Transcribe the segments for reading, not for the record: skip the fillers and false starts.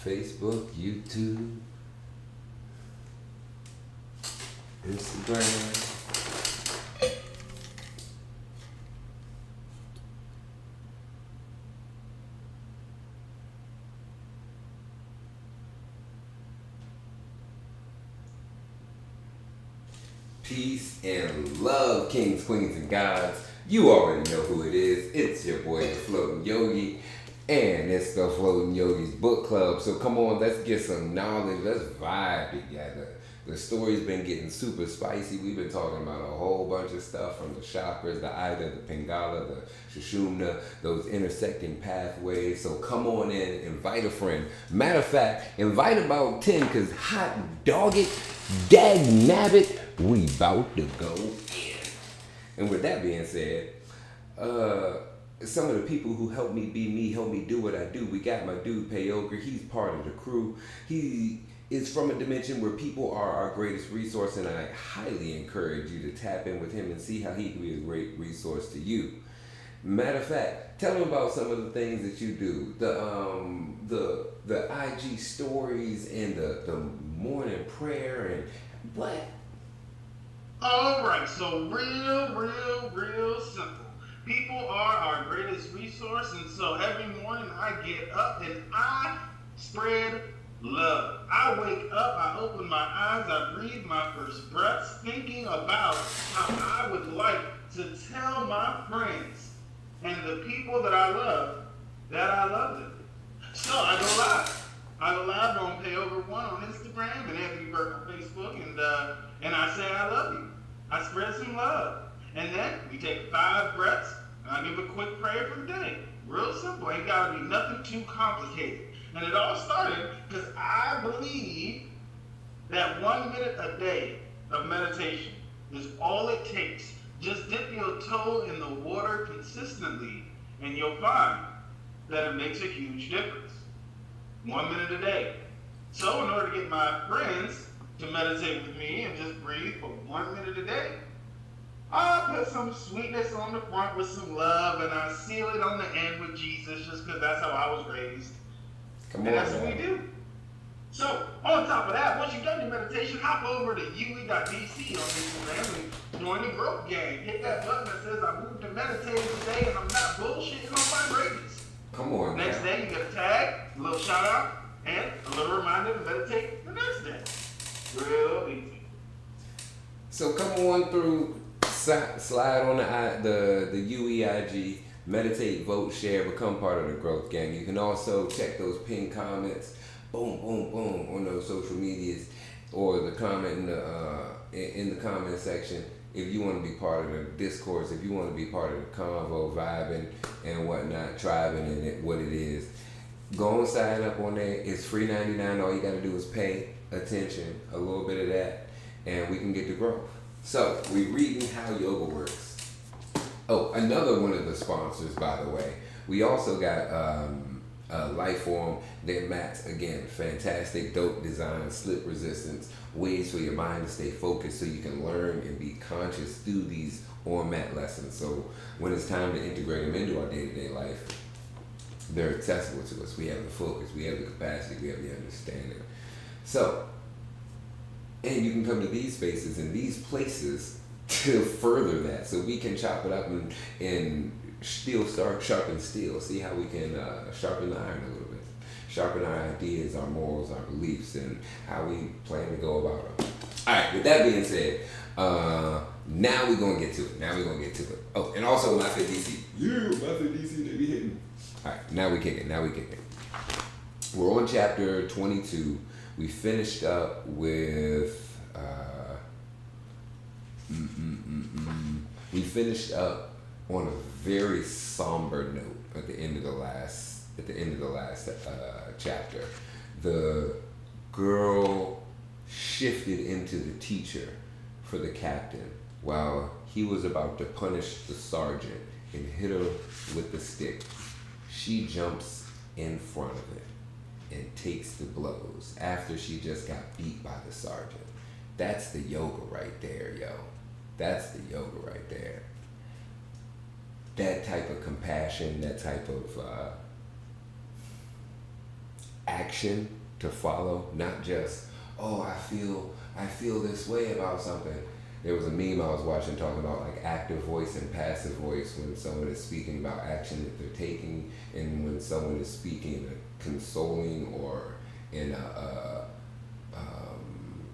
Facebook, YouTube, Instagram. Peace and love, kings, queens, and gods. You already know who it is. It's your boy, the Floating Yogi, and it's the Floating Yogi's Book Club. So come on, let's get some knowledge. Let's vibe together. The story's been getting super spicy. We've been talking about a whole bunch of stuff from the chakras, the Ida, the Pingala, the Sushumna, those intersecting pathways. So come on in, invite a friend. Matter of fact, invite about 10, because hot dog it, dag nabbit, we about to go in. And with that being said, some of the people who help me be me, help me do what I do. We got my dude Yogi. He's part of the crew. He is from a dimension where people are our greatest resource, and I highly encourage you to tap in with him and see how he can be a great resource to you. Matter of fact, tell him about some of the things that you do. The IG stories and the morning prayer and what? Alright, so real simple. People are our greatest resource, and so every morning I get up and I spread love. I wake up, I open my eyes, I breathe my first breaths, thinking about how I would like to tell my friends and the people that I love them. So I go live. I go live on Payover1 on Instagram and Anthony Burke on Facebook, and I say I love you. I spread some love. And then we take 5 breaths, and I give a quick prayer for the day. Real simple. Ain't got to be nothing too complicated. And it all started because I believe that 1 minute a day of meditation is all it takes. Just dip your toe in the water consistently, and you'll find that it makes a huge difference. 1 minute a day. So in order to get my friends to meditate with me and just breathe for 1 minute a day, I put some sweetness on the front with some love, and I seal it on the end with Jesus, just because that's how I was raised. And that's what we do. So, on top of that, once you've done your meditation, hop over to Yogi.dc on Instagram and join the growth gang. Hit that button that says I moved to meditating today and I'm not bullshitting on my greatness. Come on. Next day, you get a tag, a little shout out, and a little reminder to meditate the next day. Real easy. So come on through, slide on the UEIG. Meditate, vote, share, become part of the growth gang. You can also check those pinned comments, boom, boom, boom, on those social medias, or the comment in the comment section. If you want to be part of the discourse, if you want to be part of the convo, vibing and whatnot, tribing and it, what it is, go and sign up on there. It's free $99. All you got to do is pay attention, a little bit of that, and we can get the growth. So we're reading how yoga works. Oh, another one of the sponsors, by the way. We also got Lifeform. Their mats, again, fantastic, dope design, slip resistance, ways for your mind to stay focused so you can learn and be conscious through these on-mat lessons. So when it's time to integrate them into our day-to-day life, they're accessible to us. We have the focus, we have the capacity, we have the understanding. So, and you can come to these spaces and these places to further that, so we can chop it up and sharpen steel. See how we can sharpen the iron a little bit, sharpen our ideas, our morals, our beliefs, and how we plan to go about them. All right. With that being said, now we're gonna get to it. Oh, and also Method DC. Yeah, Method DC. They be hitting. All right. Now we kick it. We're on chapter 22. We finished up with. We finished up on a very somber note at the end of the last chapter. The girl shifted into the teacher for the captain while he was about to punish the sergeant and hit her with the stick. She jumps in front of it and takes the blows after she just got beat by the sergeant. That's the yoga right there, yo. That's the yoga right there. That type of compassion, that type of action to follow, not just, oh, I feel this way about something. There was a meme I was watching talking about like active voice and passive voice when someone is speaking about action that they're taking, and when someone is speaking in a consoling or in a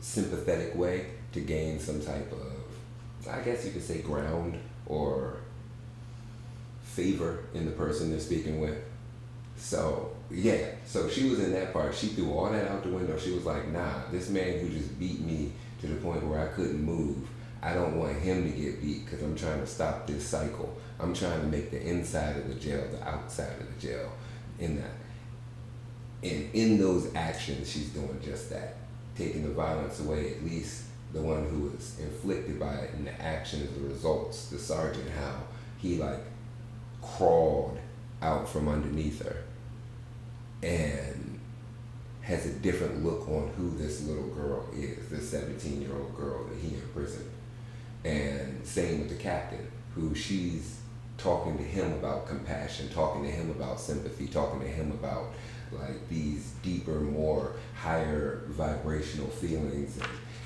sympathetic way to gain some type of, I guess you could say, ground or favor in the person they're speaking with. So yeah, so she was in that part. She threw all that out the window. She was like, nah, this man who just beat me to the point where I couldn't move, I don't want him to get beat because I'm trying to stop this cycle. I'm trying to make the inside of the jail the outside of the jail. In that, and in those actions, she's doing just that, taking the violence away, at least the one who was inflicted by it, and the actions, the results, the sergeant, how he like crawled out from underneath her and has a different look on who this little girl is, this 17-year-old girl that he imprisoned. And same with the captain, who she's talking to him about compassion, talking to him about sympathy, talking to him about like these deeper, more higher vibrational feelings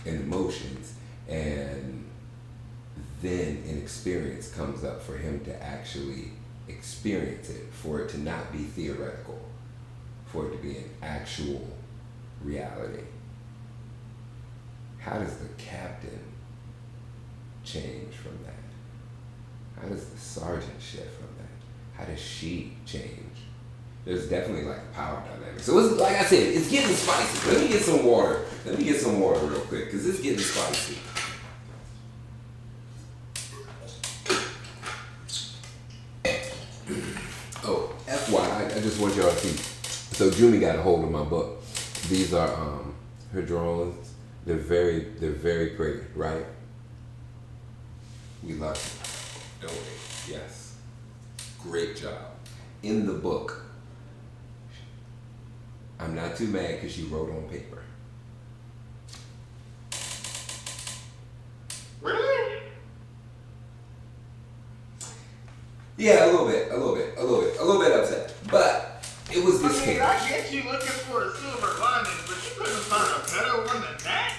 and emotions. And then an experience comes up for him to actually experience it, for it to not be theoretical, for it to be an actual reality. How does the captain change from that? How does the sergeant shift from that? How does she change? There's definitely like a power dynamic. So it's, like I said, it's getting spicy. Let me get some water. Let me get some water real quick, because it's getting spicy. Oh, FYI, I just want y'all to see. So Jumi got a hold of my book. These are her drawings. They're very pretty, right? We love it, don't we? Yes. Great job. In the book, I'm not too mad because she wrote on paper. Really? Yeah, a little bit upset. But it was this I mean, case. I get you looking for a silver lining, but you couldn't find a better one than that.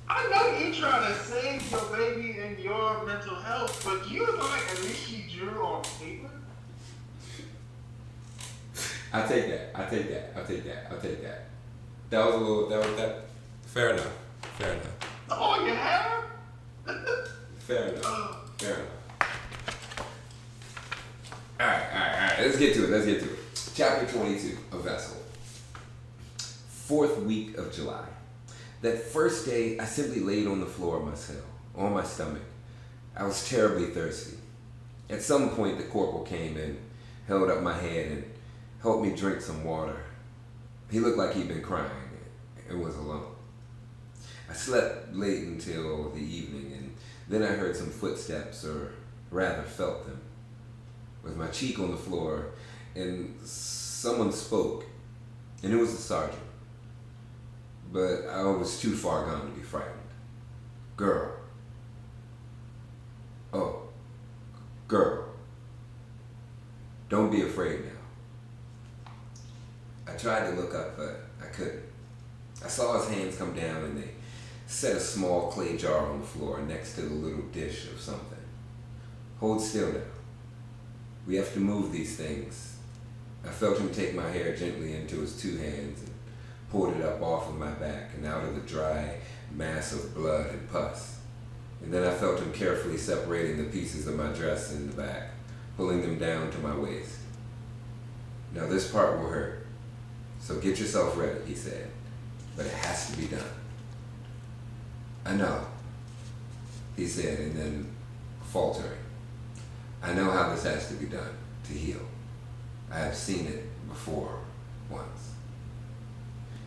I know you trying to save your baby and your mental health, but you like at least she drew on paper. I take that. That was that. Fair enough. That's all you have? Fair enough. Alright. Let's get to it. Chapter 22, A Vessel. 4th week of July. That first day, I simply laid on the floor of my cell, on my stomach. I was terribly thirsty. At some point, the corporal came in, held up my head, and helped me drink some water. He looked like he'd been crying and was alone. I slept late until the evening, and then I heard some footsteps, or rather felt them, with my cheek on the floor, and someone spoke, and it was the sergeant. But I was too far gone to be frightened. Girl. Oh, girl. Don't be afraid now. I tried to look up, but I couldn't. I saw his hands come down and they set a small clay jar on the floor next to the little dish of something. Hold still now. We have to move these things. I felt him take my hair gently into his 2 hands and poured it up off of my back and out of the dry mass of blood and pus. And then I felt him carefully separating the pieces of my dress in the back, pulling them down to my waist. Now this part will hurt, so get yourself ready, he said, but it has to be done. I know, he said, and then faltering. I know how this has to be done to heal. I have seen it before once.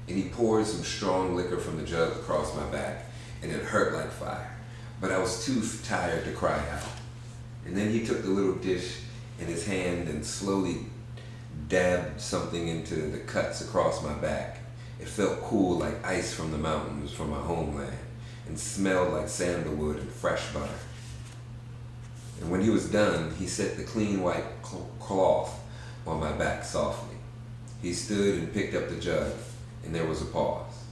And he poured some strong liquor from the jug across my back, and it hurt like fire, but I was too tired to cry out. And then he took the little dish in his hand and slowly dabbed something into the cuts across my back. It felt cool like ice from the mountains from my homeland, and smelled like sandalwood and fresh butter. And when he was done, he set the clean white cloth on my back softly. He stood and picked up the jug, and there was a pause.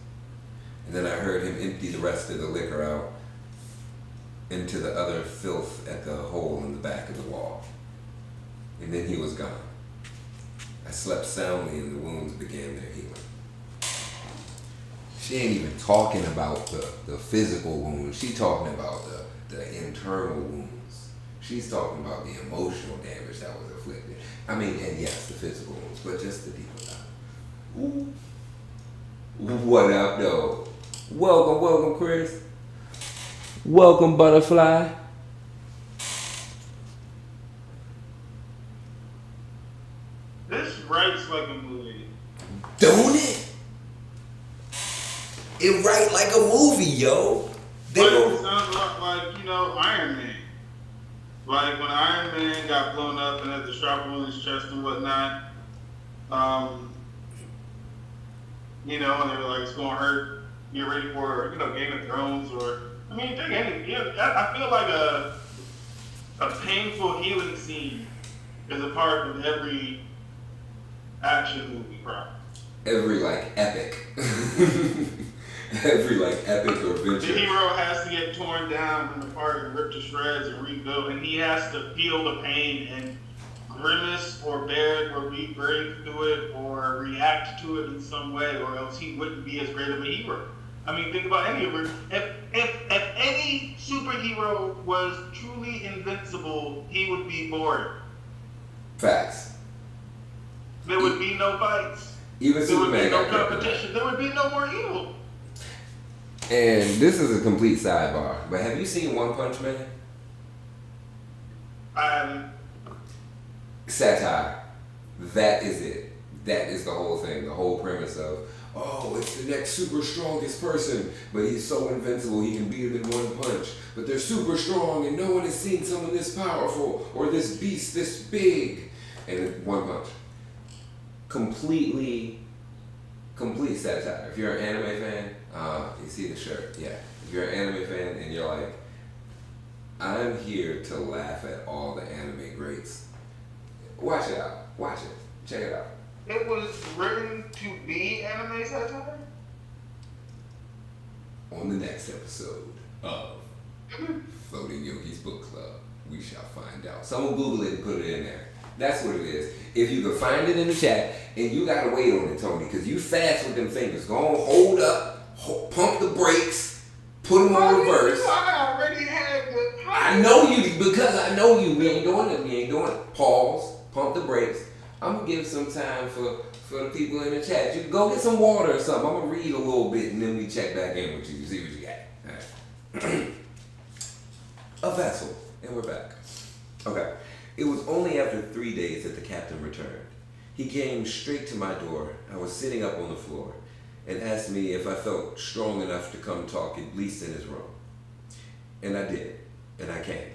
And then I heard him empty the rest of the liquor out into the other filth at the hole in the back of the wall. And then he was gone. I slept soundly and the wounds began their healing. She ain't even talking about the physical wounds. She's talking about the internal wounds. She's talking about the emotional damage that was inflicted. I mean, and yes, the physical wounds, but just the deeper level. Ooh. What up, though? Welcome, Chris. Welcome, Butterfly. This writes like a movie. Don't it? It write like a movie, yo. But it sounds a lot like, Iron Man. Like when Iron Man got blown up and had the sharp on his chest and whatnot, and they were like, it's gonna hurt. Get ready for, Game of Thrones I feel like a painful healing scene is a part of every action movie, probably. Every epic. Every epic or The venture. hero has to get torn down and apart and ripped to shreds and rebuilt, and he has to feel the pain and grimace or bear it or be brave through it or react to it in some way, or else he wouldn't be as great of a hero. I mean, think about any of it. If any superhero was truly invincible, he would be bored. Facts. There would be no fights. Even There would Superman be no got competition. There would be no more evil. And this is a complete sidebar, but have you seen One Punch Man? I haven't. Satire. That is it. That is the whole thing. The whole premise of, it's the next super strongest person, but he's so invincible he can beat him in one punch. But they're super strong and no one has seen someone this powerful or this beast this big. And in one punch. Complete satire. If you're an anime fan, you see the shirt, yeah. If you're an anime fan and you're like, I'm here to laugh at all the anime greats, watch it out. Watch it. Check it out. It was written to be anime satire? On the next episode of Floating Yogi's Book Club, we shall find out. Someone Google it and put it in there. That's what it is. If you can find it in the chat, and you gotta wait on it, Tony, because you fast with them fingers. Go on, hold up, pump the brakes, put them on reverse. I already had the. I know you, because I know you. We ain't doing it. We ain't doing it. Pause, pump the brakes. I'm gonna give some time for the people in the chat. You can go get some water or something. I'm gonna read a little bit, and then we check back in with you, see what you got. All right. A vessel, and we're back. Okay. It was only after 3 days that the captain returned. He came straight to my door. I was sitting up on the floor and asked me if I felt strong enough to come talk, at least in his room. And I did, and I came.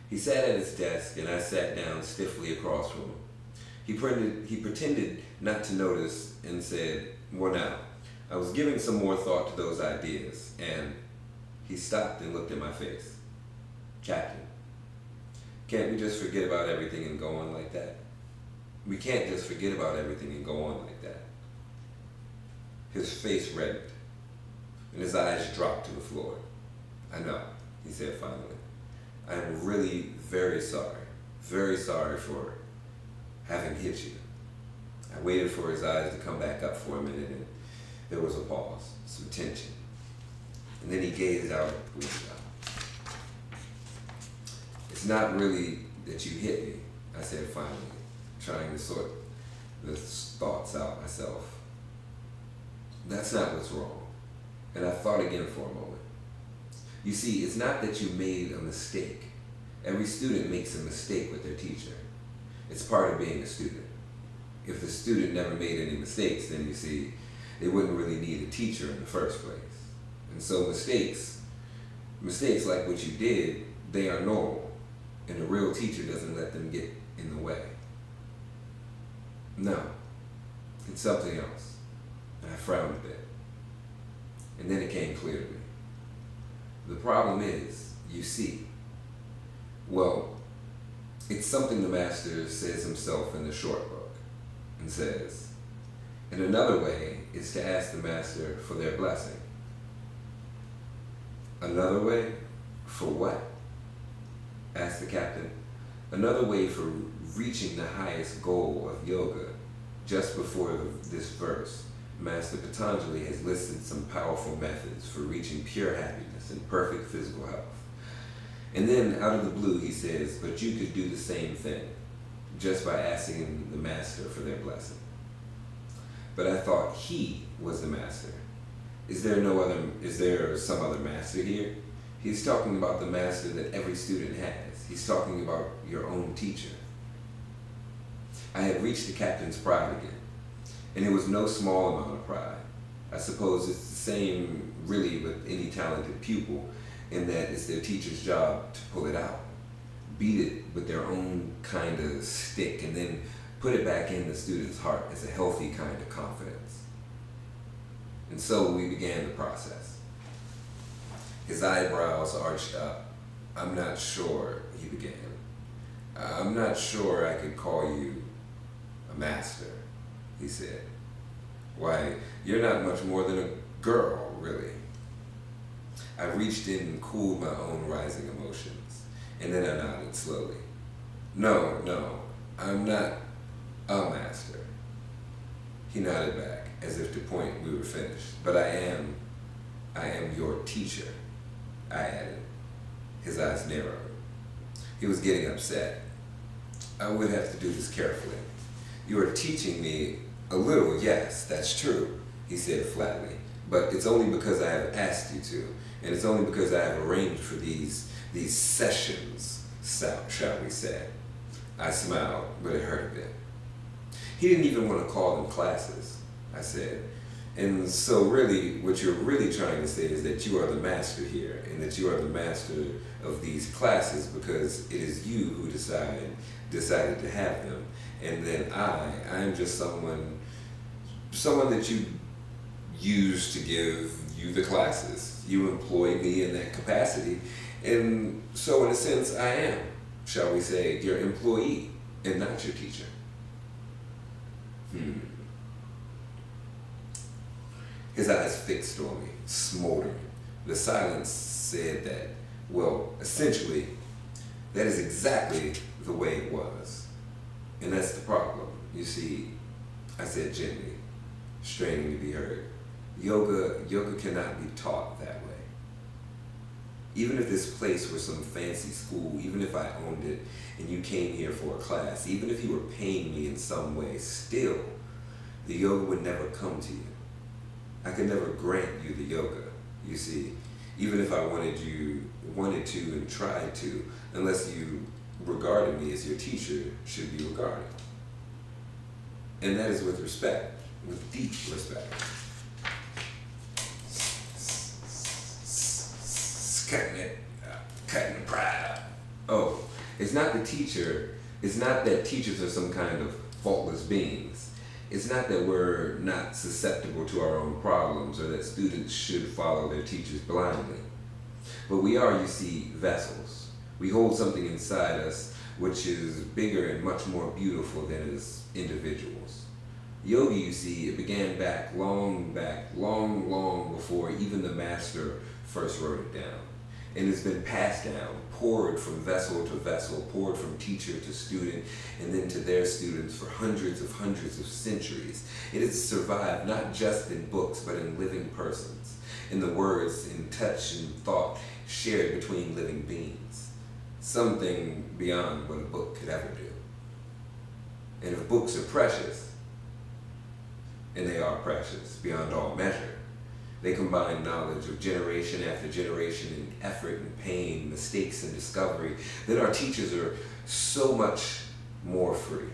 He sat at his desk and I sat down stiffly across from him. He pretended not to notice and said, "Well now, I was giving some more thought to those ideas," and he stopped and looked at my face. "Captain, can't we just forget about everything and go on like that? We can't just forget about everything and go on like that." His face reddened, and his eyes dropped to the floor. "I know," he said finally. "I am really very sorry for having hit you." I waited for his eyes to come back up for a minute, and there was a pause, some tension. And then he gazed out at the window. "It's not really that you hit me," I said finally, trying to sort the thoughts out myself. "That's not what's wrong." And I thought again for a moment. "You see, it's not that you made a mistake. Every student makes a mistake with their teacher. It's part of being a student. If the student never made any mistakes, then you see, they wouldn't really need a teacher in the first place. And so mistakes like what you did, they are normal. And a real teacher doesn't let them get in the way. No, it's something else." And I frowned a bit. And then it came clear to me. The problem is, you see, it's something the master says himself in the short book, and says, And another way is to ask the master for their blessing. Another way? For what? Asked the captain. Another way for reaching the highest goal of yoga. Just before this verse, Master Patanjali has listed some powerful methods for reaching pure happiness and perfect physical health. And then, out of the blue, he says, but you could do the same thing, just by asking the master for their blessing. But I thought he was the master. Is there some other master here? He's talking about the master that every student has. He's talking about your own teacher. I had reached the captain's pride again, and it was no small amount of pride. I suppose it's the same really with any talented pupil, in that it's their teacher's job to pull it out, beat it with their own kind of stick, and then put it back in the student's heart as a healthy kind of confidence. And so we began the process. His eyebrows arched up. I'm not sure, he began. I'm not sure I could call you a master, he said. Why, you're not much more than a girl, really. I reached in and cooled my own rising emotions, and then I nodded slowly. No, I'm not a master. He nodded back, as if to point we were finished. But I am your teacher, I added. His eyes narrowed. He was getting upset. I would have to do this carefully. You are teaching me a little, yes, that's true, he said flatly. But it's only because I have asked you to, and it's only because I have arranged for these sessions, shall we say. I smiled, but it hurt a bit. He didn't even want to call them classes, I said. And so really, what you're really trying to say is that you are the master here, and that you are the master of these classes because it is you who decided to have them. And then I'm just someone that you use to give you the classes. You employ me in that capacity. And so in a sense, I am, shall we say, your employee and not your teacher. His eyes fixed on me, smoldering. The silence said that, well, essentially, that is exactly the way it was. And that's the problem. You see, I said gently, straining to be heard. Yoga cannot be taught that way. Even if this place were some fancy school, even if I owned it and you came here for a class, even if you were paying me in some way, still, the yoga would never come to you. I could never grant you the yoga, you see, even if I wanted to and tried to, unless you regarded me as your teacher should be regarded. And that is with respect, with deep respect. Cutting the pride up. Oh, it's not the teacher, it's not that teachers are some kind of faultless beings. It's not that we're not susceptible to our own problems or that students should follow their teachers blindly. But we are, you see, vessels. We hold something inside us which is bigger and much more beautiful than as individuals. Yogi, you see, it began long before even the master first wrote it down. And it's been passed down, poured from vessel to vessel, poured from teacher to student, and then to their students for hundreds of centuries. It has survived not just in books, but in living persons, in the words, in touch and thought shared between living beings. Something beyond what a book could ever do. And if books are precious, and they are precious beyond all measure, they combine knowledge of generation after generation in effort and pain, mistakes and discovery. Then our teachers are so much more free.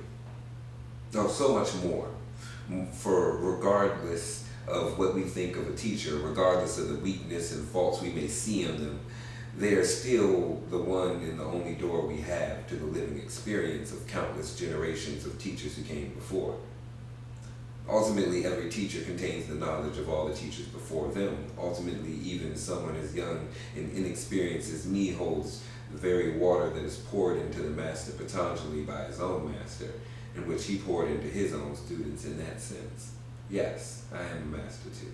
No, so much more. For regardless of what we think of a teacher, regardless of the weakness and faults we may see in them, they are still the one and the only door we have to the living experience of countless generations of teachers who came before. Ultimately, every teacher contains the knowledge of all the teachers before them. Ultimately, even someone as young and inexperienced as me holds the very water that is poured into the master Patanjali by his own master, and which he poured into his own students in that sense. Yes, I am a master too.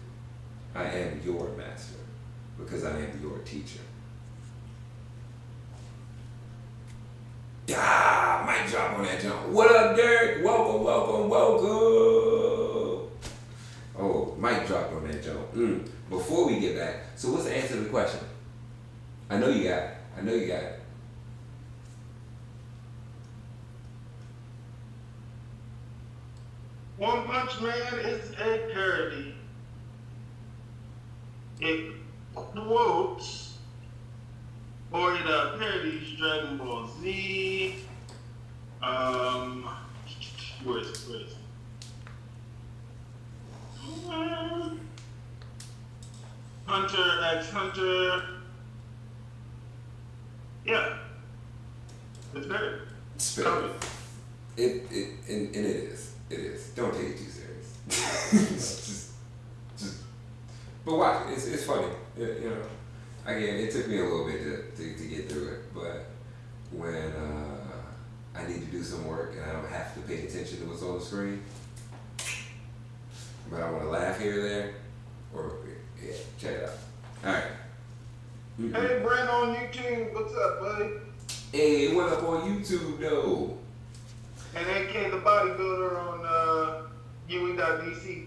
I am your master because I am your teacher. Ah, mic drop on that jump. What up, Jarrick? Welcome, welcome, welcome. Oh, mic drop on that jump. Before we get back, so what's the answer to the question? I know you got it. I know you got it. One Punch Man is a parody. It quotes or it parodies Dragon Ball Z. Where is it? Hunter x Hunter. Yeah. It's better. It's better. And it is. It is. Don't take it too serious. just, but watch it. It's funny. You know. Again, it took me a little bit to get through it, but when I need to do some work and I don't have to pay attention to what's on the screen, but I want to laugh here or there, or yeah, check it out. All right. Mm-hmm. Hey, Brent on YouTube, what's up, buddy? Hey, what up on YouTube though? And AK the Bodybuilder on UE.DC.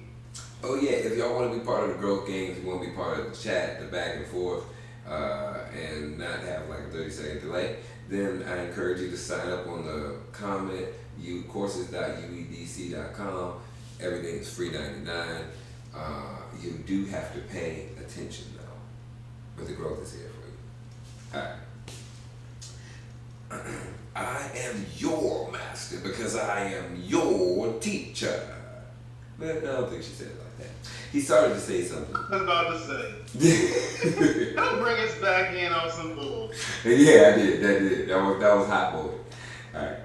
Oh yeah, if y'all want to be part of the growth games, you want to be part of the chat, the back and forth, and not have like a 30-second delay, then I encourage you to sign up on the comment, courses.uedc.com. Everything is free $99. You do have to pay attention though, but the growth is here for you. All right. I am your master because I am your teacher. But I don't think she said it like that. He started to say something. I was about to say. Don't bring us back in on some bull. Yeah, I did. That was hot boy. Alright.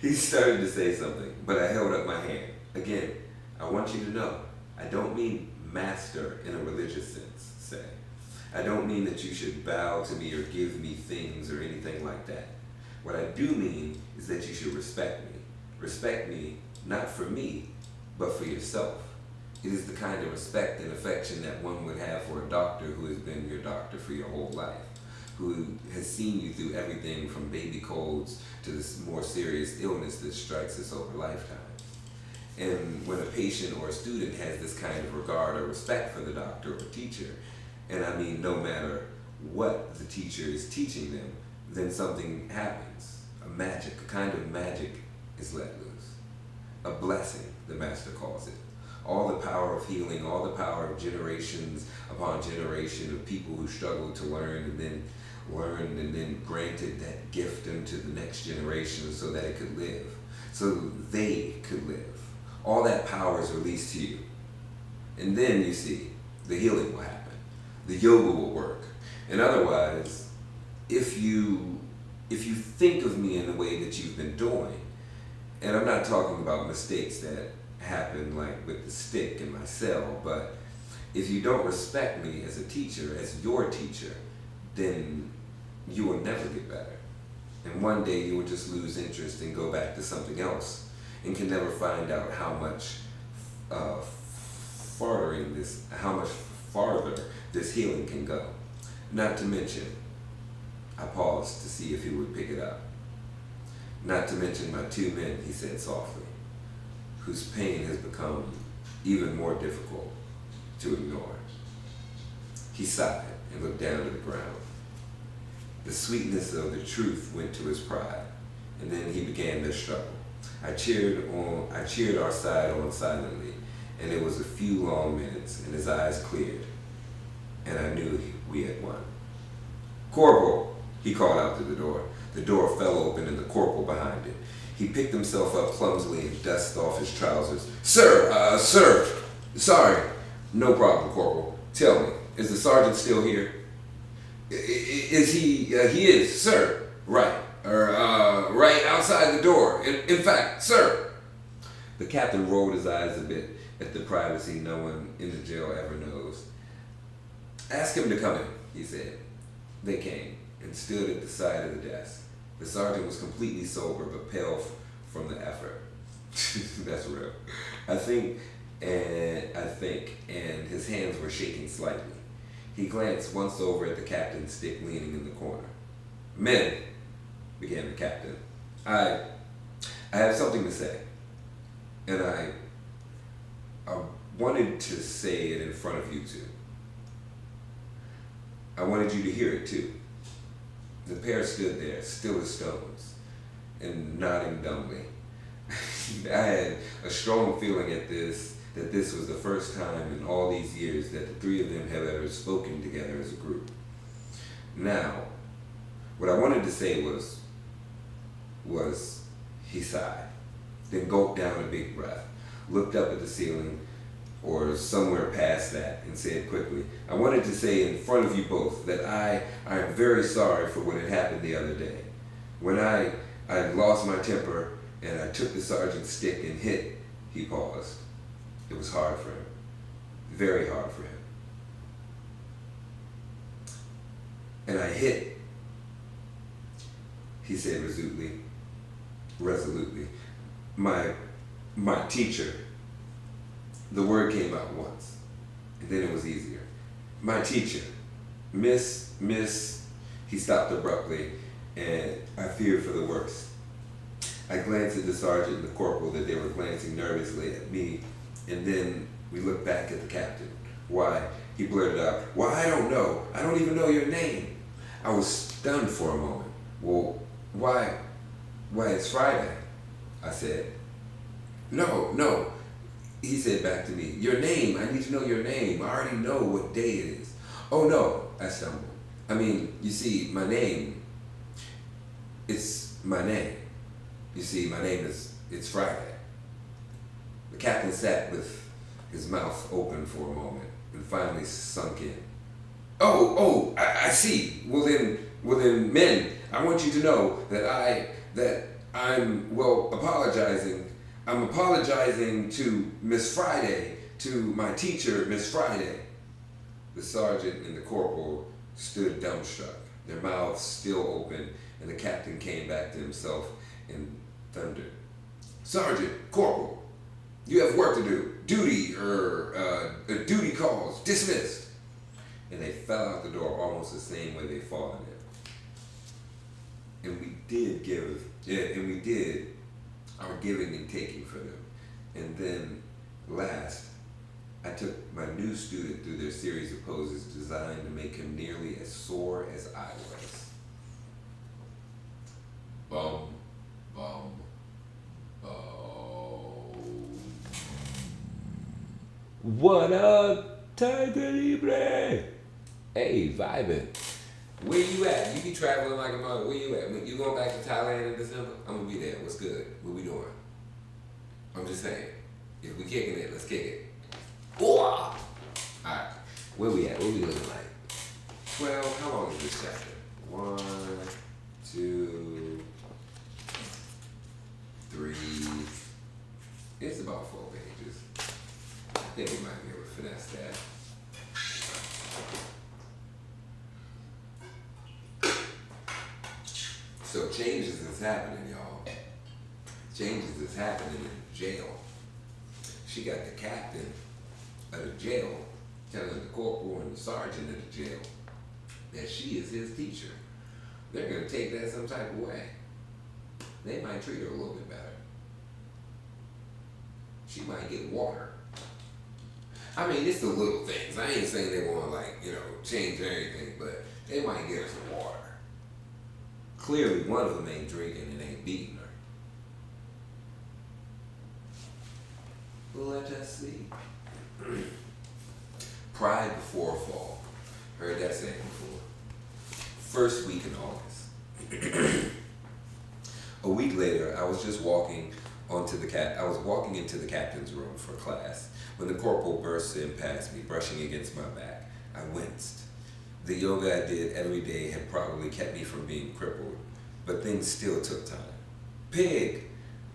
He started to say something, but I held up my hand. Again, I want you to know, I don't mean master in a religious sense, say. I don't mean that you should bow to me or give me things or anything like that. What I do mean is that you should respect me. Respect me, not for me, but for yourself. It is the kind of respect and affection that one would have for a doctor who has been your doctor for your whole life, who has seen you through everything from baby colds to this more serious illness that strikes us over lifetime. And when a patient or a student has this kind of regard or respect for the doctor or teacher, and I mean no matter what the teacher is teaching them, then something happens. A kind of magic is let loose. A blessing, the master calls it. All the power of healing, all the power of generations upon generation of people who struggled to learn and then learned and then granted that gift into the next generation so that it could live, so they could live. All that power is released to you. And then you see, the healing will happen. The yoga will work. And otherwise, if you think of me in the way that you've been doing, and I'm not talking about mistakes that happen like with the stick in my cell, but if you don't respect me as a teacher, as your teacher, then you will never get better. And one day you will just lose interest and go back to something else and can never find out how much farther this healing can go. Not to mention, I paused to see if he would pick it up. Not to mention my two men, he said softly, whose pain has become even more difficult to ignore. He sighed and looked down to the ground. The sweetness of the truth went to his pride, and then he began their struggle. I cheered our side on silently, and it was a few long minutes, and his eyes cleared, and I knew we had won. "Corporal," he called out to the door. The door fell open and the corporal behind it. He picked himself up clumsily and dusted off his trousers. Sir, sorry. No problem, Corporal. Tell me, is the sergeant still here? Is he? He is, sir. Right. Right outside the door. In fact, sir. The captain rolled his eyes a bit at the privacy no one in the jail ever knows. Ask him to come in, he said. They came and stood at the side of the desk. The sergeant was completely sober but pale from the effort. That's real. I think and his hands were shaking slightly. He glanced once over at the captain's stick leaning in the corner. "Men," began the captain, I have something to say, and I wanted to say it in front of you two. I wanted you to hear it too." The pair stood there, still as stones, and nodding dumbly. I had a strong feeling that this was the first time in all these years that the three of them have ever spoken together as a group. Now, what I wanted to say was he sighed, then gulped down a big breath, looked up at the ceiling or somewhere past that, and said quickly, "I wanted to say in front of you both that I am very sorry for what had happened the other day. When I lost my temper and I took the sergeant's stick and hit," he paused. "It was hard for him, very hard for him. And I hit," he said resolutely, my teacher." The word came out once, and then it was easier. "My teacher, Miss," he stopped abruptly, and I feared for the worst. I glanced at the sergeant and the corporal that they were glancing nervously at me, and then we looked back at the captain. "Why," he blurted out, "why, I don't know. I don't even know your name." I was stunned for a moment. "Well, why, it's Friday," I said. No, he said back to me. "Your name, I need to know your name. I already know what day it is." "Oh no," I stumbled. "I mean, you see, my name, it's my name. You see, my name it's Friday." The captain sat with his mouth open for a moment and finally sunk in. Oh, I see. Well then, men, I want you to know that I'm apologizing. I'm apologizing to Miss Friday, to my teacher, Miss Friday." The sergeant and the corporal stood dumbstruck, their mouths still open, and the captain came back to himself and thundered, "Sergeant, corporal, you have work to do. Duty calls, dismissed." And they fell out the door almost the same way they fallen in. And we did our giving and taking for them. And then last, I took my new student through their series of poses designed to make him nearly as sore as I was. Bum, bum, boom. What up, Tiger Libre? Hey, vibing. Where you at? You be traveling like a mother. Where you at? You going back to Thailand in December? I'm gonna be there. What's good? What we doing? I'm just saying. If we kicking it, let's kick it. Alright. Where we at? What we looking like? 12. How long is this chapter? 1, 2, 3. It's about 4 pages. I think we might be able to finesse that. So changes is happening, y'all. Changes is happening in jail. She got the captain of the jail telling the corporal and the sergeant of the jail that she is his teacher. They're going to take that some type of way. They might treat her a little bit better. She might get water. I mean, it's the little things. I ain't saying they want to, change everything, but they might get her some water. Clearly, one of them ain't drinking and ain't beating her. Let us see. Pride before fall. Heard that saying before. First week in August. A week later, I was walking into the captain's room for class when the corporal burst in past me, brushing against my back. I winced. The yoga I did every day had probably kept me from being crippled, but things still took time. "Pig!"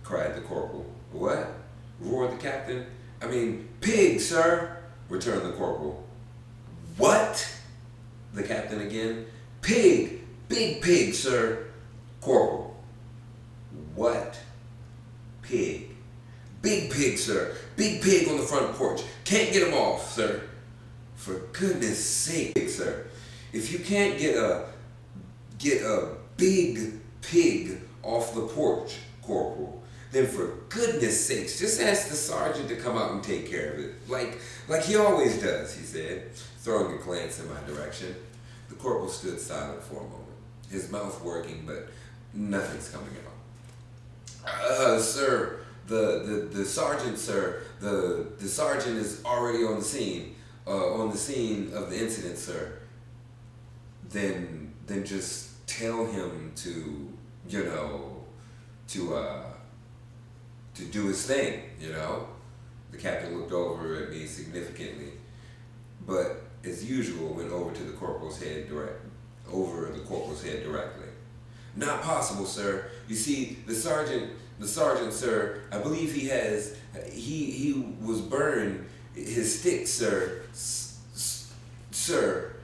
cried the corporal. "What?" roared the captain. "I mean, pig, sir," returned the corporal. "What?" the captain again. "Pig! Big pig, sir." Corporal. "What? Pig. Big pig, sir. Big pig on the front porch. Can't get him off, sir. For goodness sake, sir. If you can't get a big pig off the porch, Corporal, then for goodness sakes, just ask the sergeant to come out and take care of it. Like he always does, he said, throwing a glance in my direction. The corporal stood silent for a moment, his mouth working, but nothing's coming out. Sir, the sergeant, sir, the sergeant is already on the scene of the incident, sir. Then just tell him to do his thing, The captain looked over at me significantly, but as usual went over the corporal's head directly. Not possible, sir. You see, the sergeant, sir, I believe he was burned, his stick, sir, sir.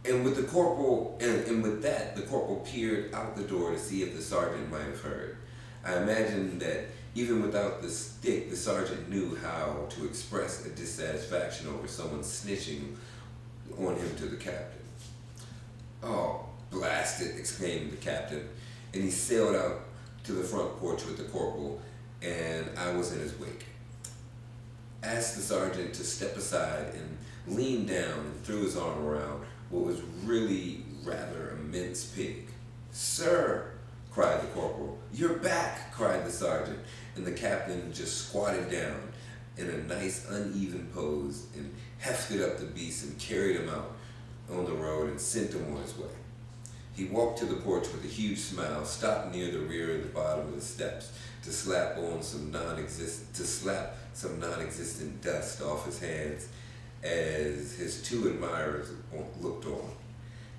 And with the corporal, and with that, the corporal peered out the door to see if the sergeant might have heard. I imagine that even without the stick, the sergeant knew how to express a dissatisfaction over someone snitching on him to the captain. "Oh, blast it," exclaimed the captain, and he sailed out to the front porch with the corporal, and I was in his wake. Asked the sergeant to step aside and leaned down and threw his arm around what was really rather a mince pig. "Sir," cried the corporal. "You're back," cried the sergeant, and the captain just squatted down in a nice uneven pose and hefted up the beast and carried him out on the road and sent him on his way. He walked to the porch with a huge smile, stopped near the rear of the bottom of the steps to slap some non-existent dust off his hands as his two admirers looked on,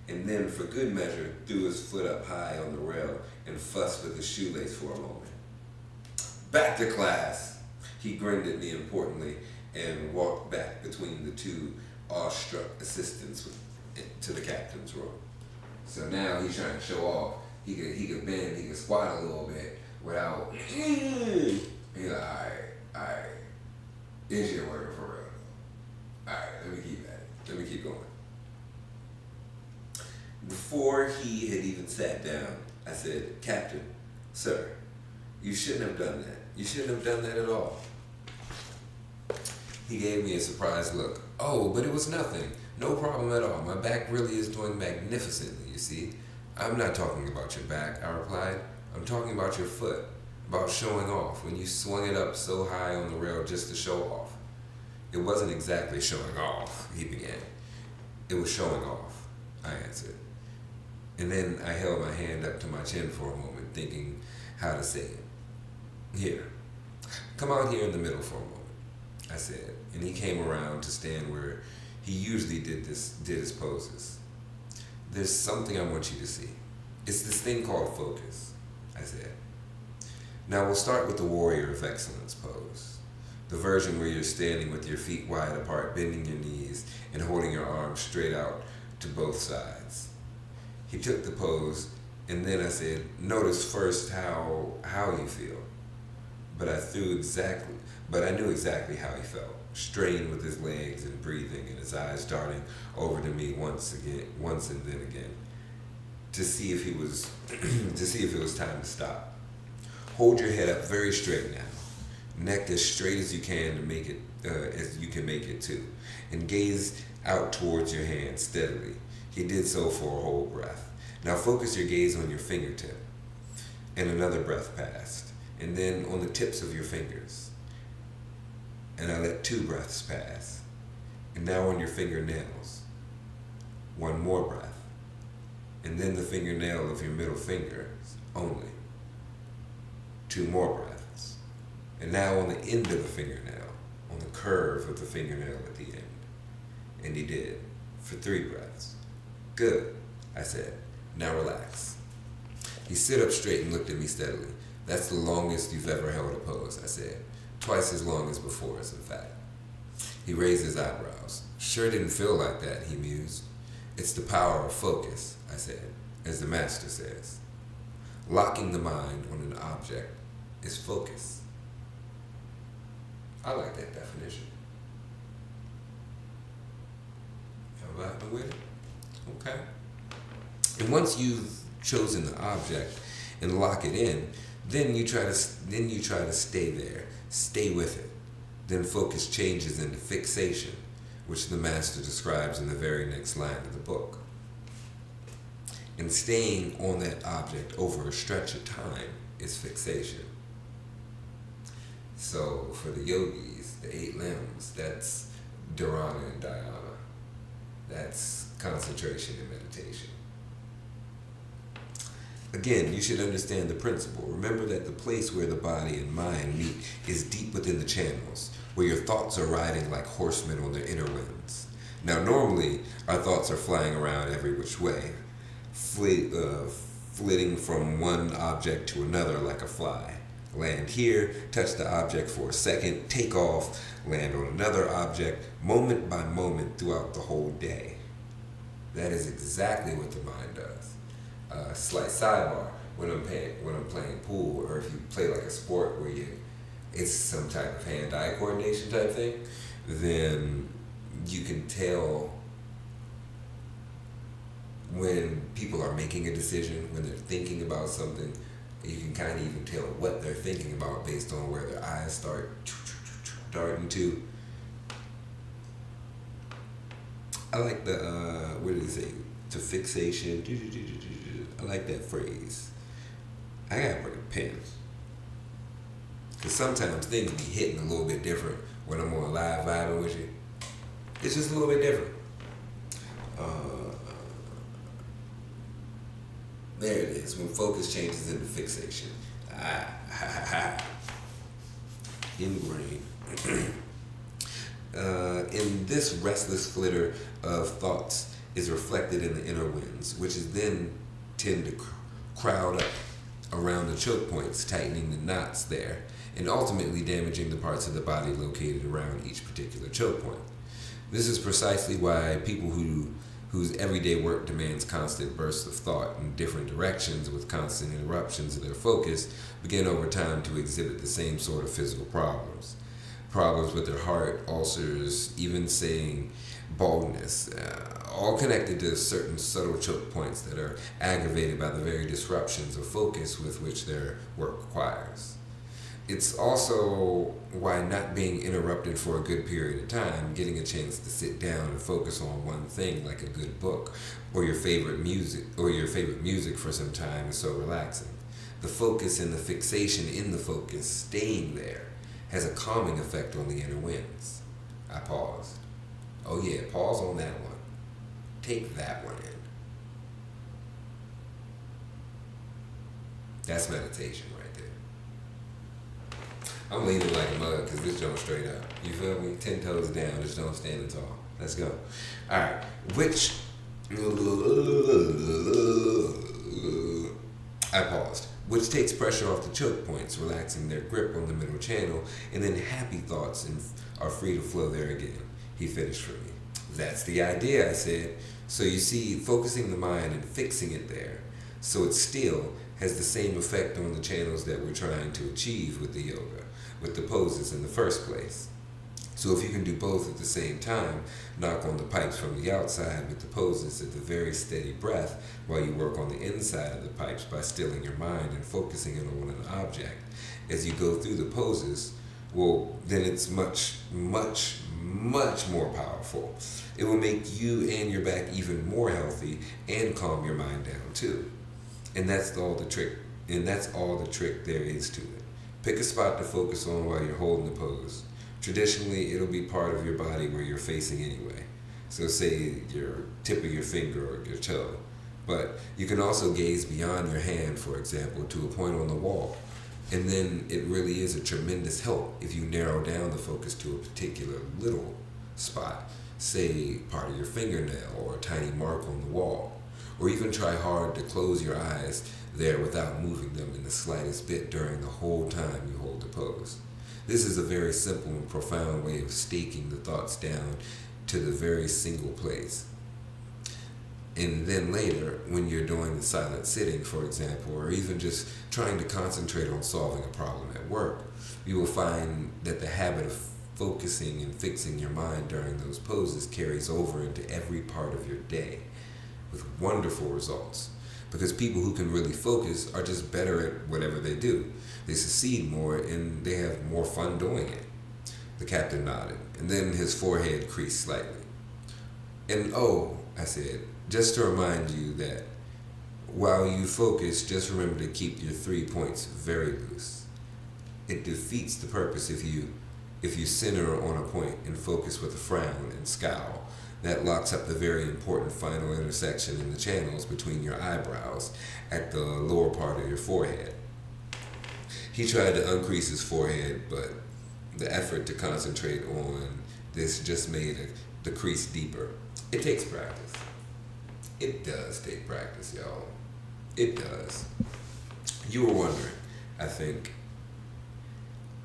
and then for good measure threw his foot up high on the rail and fussed with his shoelace for a moment. "Back to class," he grinned at me importantly and walked back between the two awestruck assistants to the captain's room. So now he's trying to show off. He could bend, he could squat a little bit without. He's like, all right, this shit working for real. All right, let me keep going. Before he had even sat down, I said, "Captain, sir, you shouldn't have done that. You shouldn't have done that at all." He gave me a surprised look. "Oh, but it was nothing. No problem at all. My back really is doing magnificently, you see." "I'm not talking about your back," I replied. "I'm talking about your foot, about showing off, when you swung it up so high on the rail just to show off." "It wasn't exactly showing off," he began. "It was showing off," I answered. And then I held my hand up to my chin for a moment, thinking how to say it. "Here, come out here in the middle for a moment," I said, and he came around to stand where he usually did his poses. "There's something I want you to see. It's this thing called focus," I said. "Now we'll start with the warrior of excellence pose. The version where you're standing with your feet wide apart, bending your knees, and holding your arms straight out to both sides." He took the pose, and then I said, "Notice first how you feel." But I knew exactly how he felt, strained with his legs and breathing, and his eyes darting over to me once and then again, to see if it was time to stop. "Hold your head up very straight now, neck as straight as you can to make it too, and gaze out towards your hand steadily." He did so for a whole breath. "Now focus your gaze on your fingertip." And another breath passed, and then on the tips of your fingers. And I let 2 breaths pass. And now on your fingernails. 1 more breath. And then the fingernail of your middle finger only. 2 more breaths. And now on the end of the fingernail, on the curve of the fingernail at the end. And he did, for 3 breaths. "Good," I said. "Now relax." He stood up straight and looked at me steadily. "That's the longest you've ever held a pose," I said. "Twice as long as before us, in fact." He raised his eyebrows. "Sure didn't feel like that," he mused. "It's the power of focus," I said, "as the master says. Locking the mind on an object is focus." I like that definition. Y'all vibing with it? Okay. And once you've chosen the object and lock it in, then you try to stay there, stay with it. Then focus changes into fixation, which the master describes in the very next line of the book. And staying on that object over a stretch of time is fixation. So for the yogis, the 8 limbs, that's dharana and dhyana. That's concentration and meditation. Again, you should understand the principle. Remember that the place where the body and mind meet is deep within the channels, where your thoughts are riding like horsemen on their inner winds. Now, normally, our thoughts are flying around every which way, flitting from one object to another like a fly. Land here, touch the object for a second, take off, land on another object, moment by moment throughout the whole day. That is exactly what the mind does. Slight sidebar, when I'm playing pool, or if you play like a sport where it's some type of hand-eye coordination type thing, then you can tell when people are making a decision, when they're thinking about something. You can kind of even tell what they're thinking about based on where their eyes start darting to. I like the, what did he say? To fixation. I like that phrase. I gotta bring a pen. Because sometimes things be hitting a little bit different when I'm on live vibing with you. It's just a little bit different. There it is, when focus changes into fixation. Ingrained. In this restless flitter of thoughts is reflected in the inner winds, which is then tend to crowd up around the choke points, tightening the knots there, and ultimately damaging the parts of the body located around each particular choke point. This is precisely why people whose everyday work demands constant bursts of thought in different directions with constant interruptions of their focus begin over time to exhibit the same sort of physical problems. Problems with their heart, ulcers, even saying baldness, all connected to certain subtle choke points that are aggravated by the very disruptions of focus with which their work requires. It's also why not being interrupted for a good period of time, getting a chance to sit down and focus on one thing like a good book or your favorite music for some time is so relaxing. The focus and the fixation in the focus, staying there, has a calming effect on the inner winds. I paused. Oh yeah, pause on that one. Take that one in. That's meditation right there. I'm leaning like a mug because this joint straight up. You feel me? 10 toes down, just don't standing tall. Let's go. Alright, I paused. Which takes pressure off the choke points, relaxing their grip on the middle channel, and then happy thoughts are free to flow there again. He finished for me. That's the idea, I said. So you see, focusing the mind and fixing it there, so it still has the same effect on the channels that we're trying to achieve with the yoga, with the poses in the first place. So if you can do both at the same time, knock on the pipes from the outside with the poses at the very steady breath while you work on the inside of the pipes by stilling your mind and focusing it on an object. As you go through the poses, well, then it's much, much, much more powerful. It will make you and your back even more healthy and calm your mind down too. And that's all the trick. And that's all the trick there is to it. Pick a spot to focus on while you're holding the pose. Traditionally, it'll be part of your body where you're facing anyway. So say your tip of your finger or your toe. But you can also gaze beyond your hand, for example, to a point on the wall. And then it really is a tremendous help if you narrow down the focus to a particular little spot, say part of your fingernail or a tiny mark on the wall. Or even try hard to close your eyes there without moving them in the slightest bit during the whole time you hold the pose. This is a very simple and profound way of staking the thoughts down to the very single place. And then later, when you're doing the silent sitting, for example, or even just trying to concentrate on solving a problem at work, you will find that the habit of focusing and fixing your mind during those poses carries over into every part of your day with wonderful results. Because people who can really focus are just better at whatever they do. They succeed more and they have more fun doing it. The captain nodded, and then his forehead creased slightly. And oh, I said, just to remind you that while you focus, just remember to keep your 3 points very loose. It defeats the purpose if you center on a point and focus with a frown and scowl. That locks up the very important final intersection in the channels between your eyebrows at the lower part of your forehead. He tried to uncrease his forehead, but the effort to concentrate on this just made the crease deeper. It takes practice. It does take practice, y'all. It does. You were wondering, I think,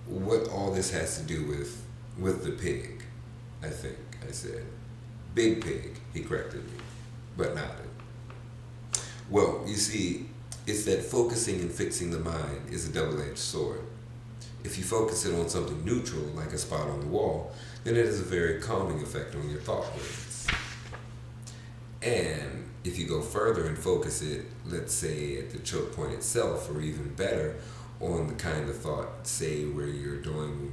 what all this has to do with the pig, I think I said. Big pig, he corrected me, but nodded. Well, you see, it's that focusing and fixing the mind is a double-edged sword. If you focus it on something neutral, like a spot on the wall, then it has a very calming effect on your thought waves. And if you go further and focus it, let's say at the choke point itself, or even better, on the kind of thought, say where you're doing,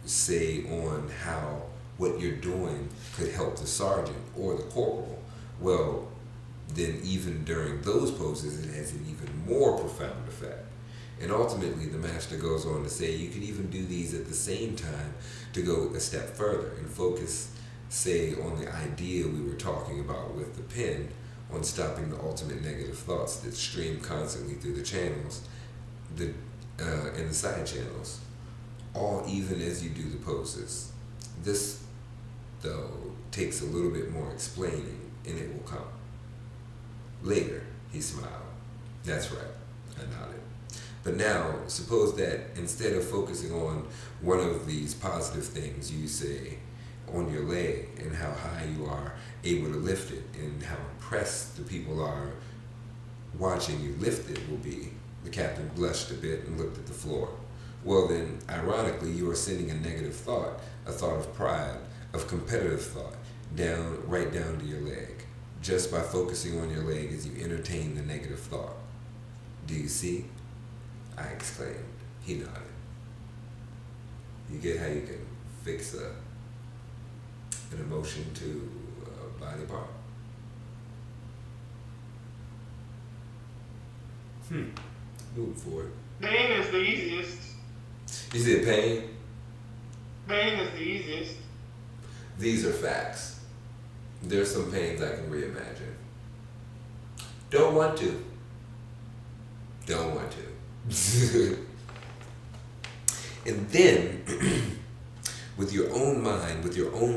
say on how what you're doing could help the sergeant or the corporal, well, then even during those poses, it has an even more profound effect. And ultimately, the master goes on to say you could even do these at the same time to go a step further and focus, say, on the idea we were talking about with the pen, on stopping the ultimate negative thoughts that stream constantly through the channels, and the side channels, all even as you do the poses. This, though, takes a little bit more explaining, and it will come. Later, he smiled. That's right, I nodded. But now, suppose that instead of focusing on one of these positive things, you say on your leg and how high you are able to lift it and how impressed the people are watching you lift it will be. The captain blushed a bit and looked at the floor. Well then, ironically, you are sending a negative thought, a thought of pride, of competitive thought, right down to your leg, just by focusing on your leg as you entertain the negative thought. Do you see? I exclaimed. He nodded. You get how you can fix an emotion to a body part? Move forward. Pain is the easiest. You said pain? Pain is the easiest. These are facts. There's some pains I can reimagine. Don't want to. Don't want to. And then, with your own mind, with your own